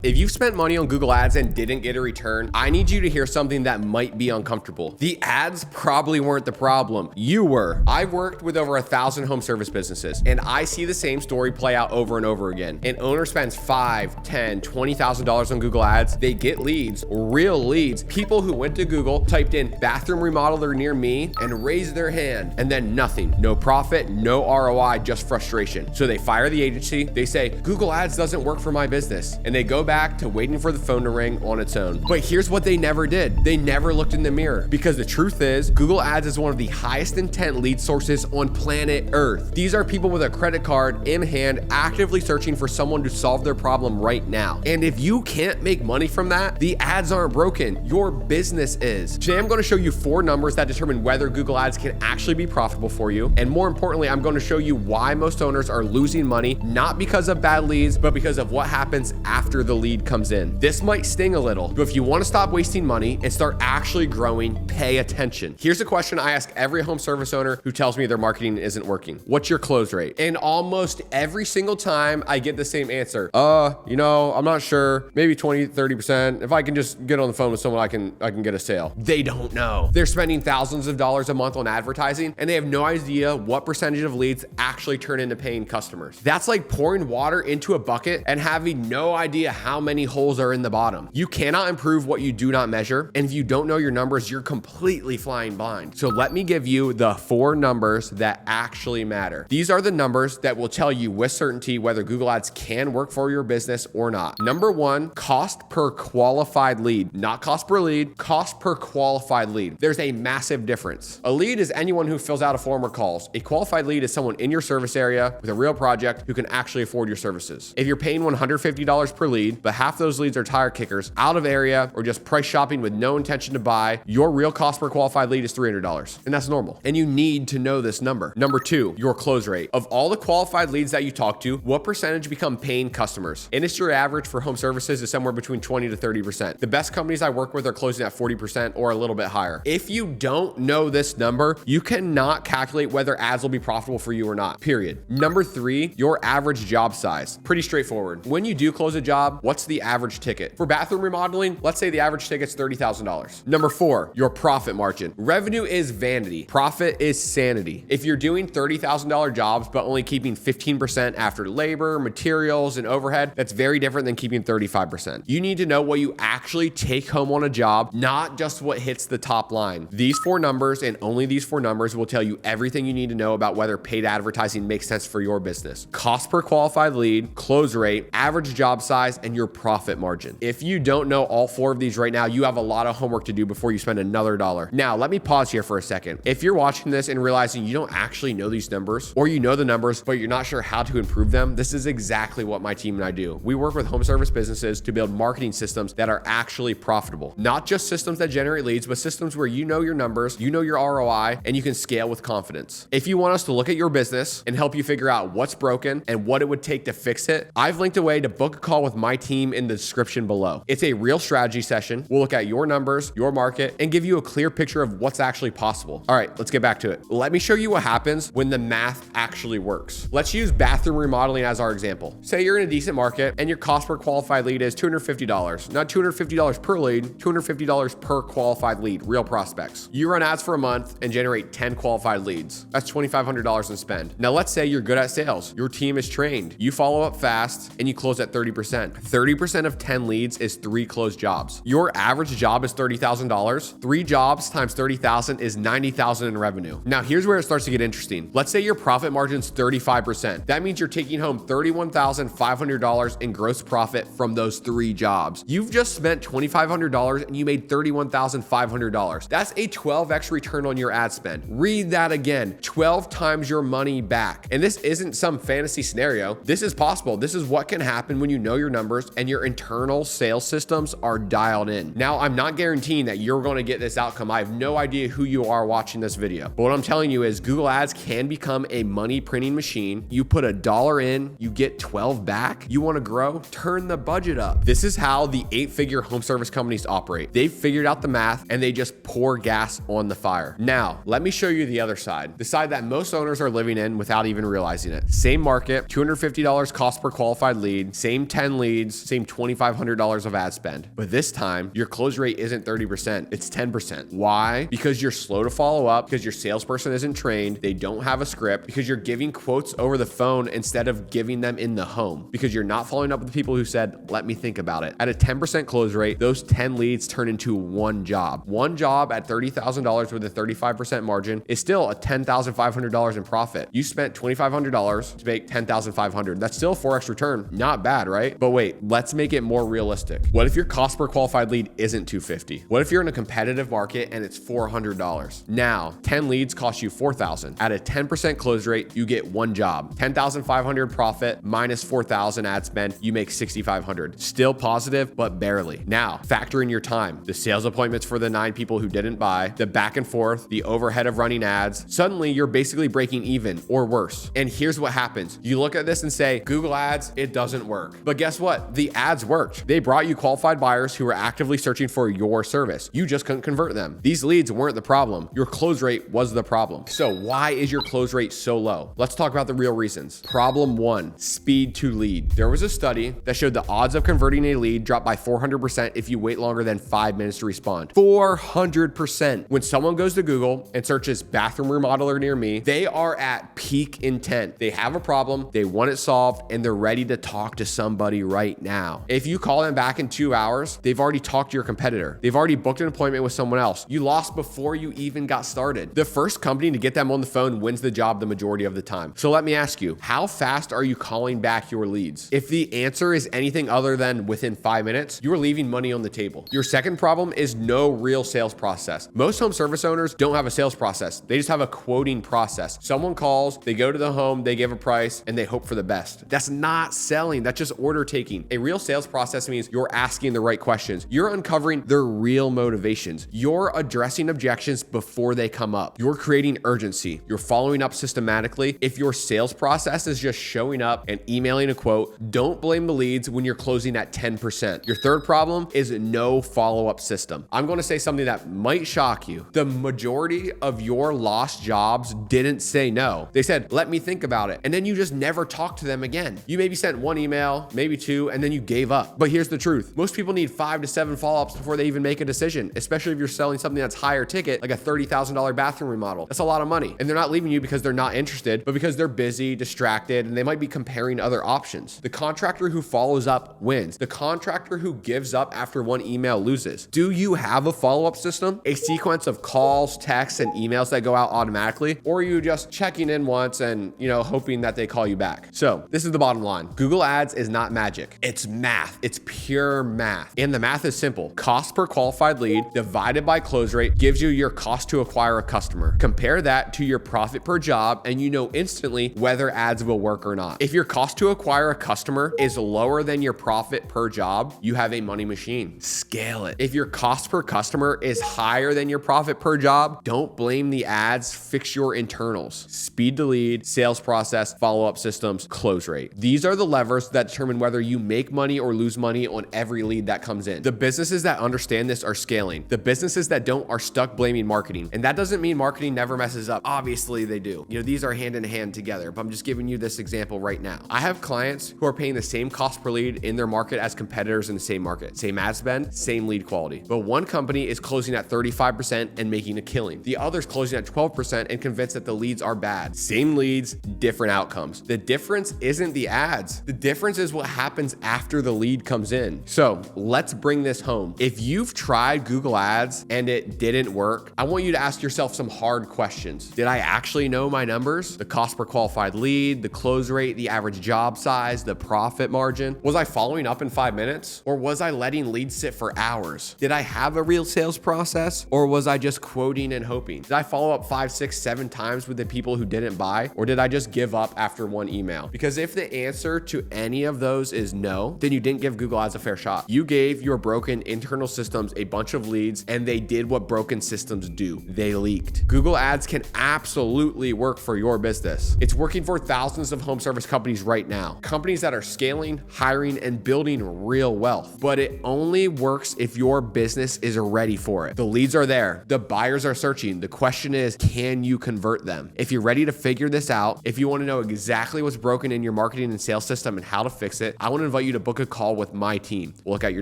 If you've spent money on Google Ads and didn't get a return, I need you to hear something that might be uncomfortable. The ads probably weren't the problem. You were. I've worked with over 1,000 home service businesses, and I see the same story play out over and over again. An owner spends $5,000, $10,000, $20,000 on Google Ads. They get leads, real leads. People who went to Google, typed in bathroom remodeler near me, and raised their hand, and then nothing. No profit, no ROI, just frustration. So they fire the agency. They say, Google Ads doesn't work for my business. And they go back to waiting for the phone to ring on its own. But here's what they never did. They never looked in the mirror, because the truth is Google Ads is one of the highest intent lead sources on planet Earth. These are people with a credit card in hand actively searching for someone to solve their problem right now. And if you can't make money from that, the ads aren't broken. Your business is. Today I'm going to show you 4 numbers that determine whether Google Ads can actually be profitable for you. And more importantly, I'm going to show you why most owners are losing money, not because of bad leads, but because of what happens after the lead comes in. This might sting a little, but if you want to stop wasting money and start actually growing, pay attention. Here's a question I ask every home service owner who tells me their marketing isn't working. What's your close rate? And almost every single time I get the same answer. I'm not sure. Maybe 20, 30%. If I can just get on the phone with someone, I can get a sale. They don't know. They're spending thousands of dollars a month on advertising, and they have no idea what percentage of leads actually turn into paying customers. That's like pouring water into a bucket and having no idea how many holes are in the bottom. You cannot improve what you do not measure. And if you don't know your numbers, you're completely flying blind. So let me give you the 4 numbers that actually matter. These are the numbers that will tell you with certainty whether Google Ads can work for your business or not. Number 1, cost per qualified lead, not cost per lead, cost per qualified lead. There's a massive difference. A lead is anyone who fills out a form or calls. A qualified lead is someone in your service area with a real project who can actually afford your services. If you're paying $150 per lead, but half those leads are tire kickers, out of area, or just price shopping with no intention to buy, your real cost per qualified lead is $300. And that's normal. And you need to know this number. Number 2, your close rate. Of all the qualified leads that you talk to, what percentage become paying customers? Industry average for home services is somewhere between 20 to 30%. The best companies I work with are closing at 40% or a little bit higher. If you don't know this number, you cannot calculate whether ads will be profitable for you or not, period. Number 3, your average job size. Pretty straightforward. When you do close a job, what's the average ticket? For bathroom remodeling, let's say the average ticket's $30,000. Number 4, your profit margin. Revenue is vanity. Profit is sanity. If you're doing $30,000 jobs, but only keeping 15% after labor, materials, and overhead, that's very different than keeping 35%. You need to know what you actually take home on a job, not just what hits the top line. These 4 numbers, and only these 4 numbers, will tell you everything you need to know about whether paid advertising makes sense for your business. Cost per qualified lead, close rate, average job size, and your profit margin. If you don't know all 4 of these right now, you have a lot of homework to do before you spend another dollar. Now, let me pause here for a second. If you're watching this and realizing you don't actually know these numbers, or you know the numbers, but you're not sure how to improve them, this is exactly what my team and I do. We work with home service businesses to build marketing systems that are actually profitable. Not just systems that generate leads, but systems where you know your numbers, you know your ROI, and you can scale with confidence. If you want us to look at your business and help you figure out what's broken and what it would take to fix it, I've linked a way to book a call with my team in the description below. It's a real strategy session. We'll look at your numbers, your market, and give you a clear picture of what's actually possible. All right, let's get back to it. Let me show you what happens when the math actually works. Let's use bathroom remodeling as our example. Say you're in a decent market and your cost per qualified lead is $250. Not $250 per lead, $250 per qualified lead, real prospects. You run ads for a month and generate 10 qualified leads. That's $2,500 in spend. Now let's say you're good at sales. Your team is trained. You follow up fast and you close at 30%. 30% of 10 leads is 3 closed jobs. Your average job is $30,000. 3 jobs times 30,000 is 90,000 in revenue. Now here's where it starts to get interesting. Let's say your profit margin's 35%. That means you're taking home $31,500 in gross profit from those 3 jobs. You've just spent $2,500 and you made $31,500. That's a 12x return on your ad spend. Read that again. 12 times your money back. And this isn't some fantasy scenario. This is possible. This is what can happen when you know your numbers and your internal sales systems are dialed in. Now, I'm not guaranteeing that you're going to get this outcome. I have no idea who you are watching this video. But what I'm telling you is Google Ads can become a money printing machine. You put $1 in, you get 12 back. You want to grow? Turn the budget up. This is how the 8-figure home service companies operate. They've figured out the math and they just pour gas on the fire. Now, let me show you the other side. The side that most owners are living in without even realizing it. Same market, $250 cost per qualified lead, same 10 leads, leads, same $2,500 of ad spend. But this time, your close rate isn't 30%, it's 10%. Why? Because you're slow to follow up, because your salesperson isn't trained, they don't have a script, because you're giving quotes over the phone instead of giving them in the home, because you're not following up with the people who said, let me think about it. At a 10% close rate, those 10 leads turn into one job. One job at $30,000 with a 35% margin is still a $10,500 in profit. You spent $2,500 to make $10,500. That's still a 4x return. Not bad, right? But wait, let's make it more realistic. What if your cost per qualified lead isn't $250? What if you're in a competitive market and it's $400? Now, 10 leads cost you $4,000. At a 10% close rate, you get one job. $10,500 profit minus $4,000 ad spend, you make $6,500. Still positive, but barely. Now, factor in your time, the sales appointments for the 9 people who didn't buy, the back and forth, the overhead of running ads. Suddenly, you're basically breaking even or worse. And here's what happens. You look at this and say, Google Ads, it doesn't work. But guess what? The ads worked. They brought you qualified buyers who were actively searching for your service. You just couldn't convert them. These leads weren't the problem. Your close rate was the problem. So why is your close rate so low? Let's talk about the real reasons. Problem 1, speed to lead. There was a study that showed the odds of converting a lead drop by 400% if you wait longer than 5 minutes to respond. 400%. When someone goes to Google and searches bathroom remodeler near me, they are at peak intent. They have a problem, they want it solved, and they're ready to talk to somebody right now. If you call them back in 2 hours, they've already talked to your competitor. They've already booked an appointment with someone else. You lost before you even got started. The first company to get them on the phone wins the job the majority of the time. So let me ask you, how fast are you calling back your leads? If the answer is anything other than within 5 minutes, you're leaving money on the table. Your second problem is no real sales process. Most home service owners don't have a sales process. They just have a quoting process. Someone calls, they go to the home, they give a price, and they hope for the best. That's not selling. That's just order taking. A real sales process means you're asking the right questions. You're uncovering their real motivations. You're addressing objections before they come up. You're creating urgency. You're following up systematically. If your sales process is just showing up and emailing a quote, don't blame the leads when you're closing at 10%. Your third problem is no follow-up system. I'm going to say something that might shock you. The majority of your lost jobs didn't say no. They said, let me think about it. And then you just never talked to them again. You maybe sent one email, maybe 2, and then you gave up. But here's the truth. Most people need 5 to 7 follow-ups before they even make a decision, especially if you're selling something that's higher ticket, like a $30,000 bathroom remodel. That's a lot of money. And they're not leaving you because they're not interested, but because they're busy, distracted, and they might be comparing other options. The contractor who follows up wins. The contractor who gives up after one email loses. Do you have a follow-up system? A sequence of calls, texts, and emails that go out automatically? Or are you just checking in once and, hoping that they call you back? So this is the bottom line. Google Ads is not magic. It's math. It's pure math. And the math is simple. Cost per qualified lead divided by close rate gives you your cost to acquire a customer. Compare that to your profit per job and you know instantly whether ads will work or not. If your cost to acquire a customer is lower than your profit per job, you have a money machine. Scale it. If your cost per customer is higher than your profit per job, don't blame the ads, fix your internals. Speed to lead, sales process, follow-up systems, close rate. These are the levers that determine whether you make money or lose money on every lead that comes in. The businesses that understand this are scaling. The businesses that don't are stuck blaming marketing. And that doesn't mean marketing never messes up. Obviously they do. These are hand in hand together, but I'm just giving you this example right now. I have clients who are paying the same cost per lead in their market as competitors in the same market. Same ad spend, same lead quality. But one company is closing at 35% and making a killing. The other's closing at 12% and convinced that the leads are bad. Same leads, different outcomes. The difference isn't the ads. The difference is what happens after the lead comes in. So let's bring this home. If you've tried Google Ads and it didn't work, I want you to ask yourself some hard questions. Did I actually know my numbers? The cost per qualified lead, the close rate, the average job size, the profit margin? Was I following up in 5 minutes? Or was I letting leads sit for hours? Did I have a real sales process? Or was I just quoting and hoping? Did I follow up 5, 6, 7 times with the people who didn't buy? Or did I just give up after one email? Because if the answer to any of those is no, then you didn't give Google Ads a fair shot. You gave your broken internal systems a bunch of leads and they did what broken systems do. They leaked. Google Ads can absolutely work for your business. It's working for thousands of home service companies right now. Companies that are scaling, hiring, and building real wealth. But it only works if your business is ready for it. The leads are there. The buyers are searching. The question is, can you convert them? If you're ready to figure this out, if you want to know exactly what's broken in your marketing and sales system and how to fix it, I want to invite invite you to book a call with my team. We'll look at your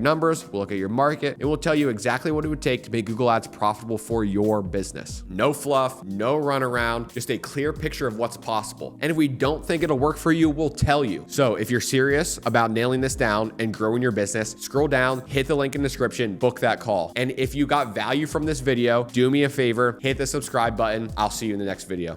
numbers, we'll look at your market, and we'll tell you exactly what it would take to make Google Ads profitable for your business. No fluff, no runaround, just a clear picture of what's possible. And if we don't think it'll work for you, we'll tell you. So if you're serious about nailing this down and growing your business, scroll down, hit the link in the description, book that call. And if you got value from this video, do me a favor, hit the subscribe button. I'll see you in the next video.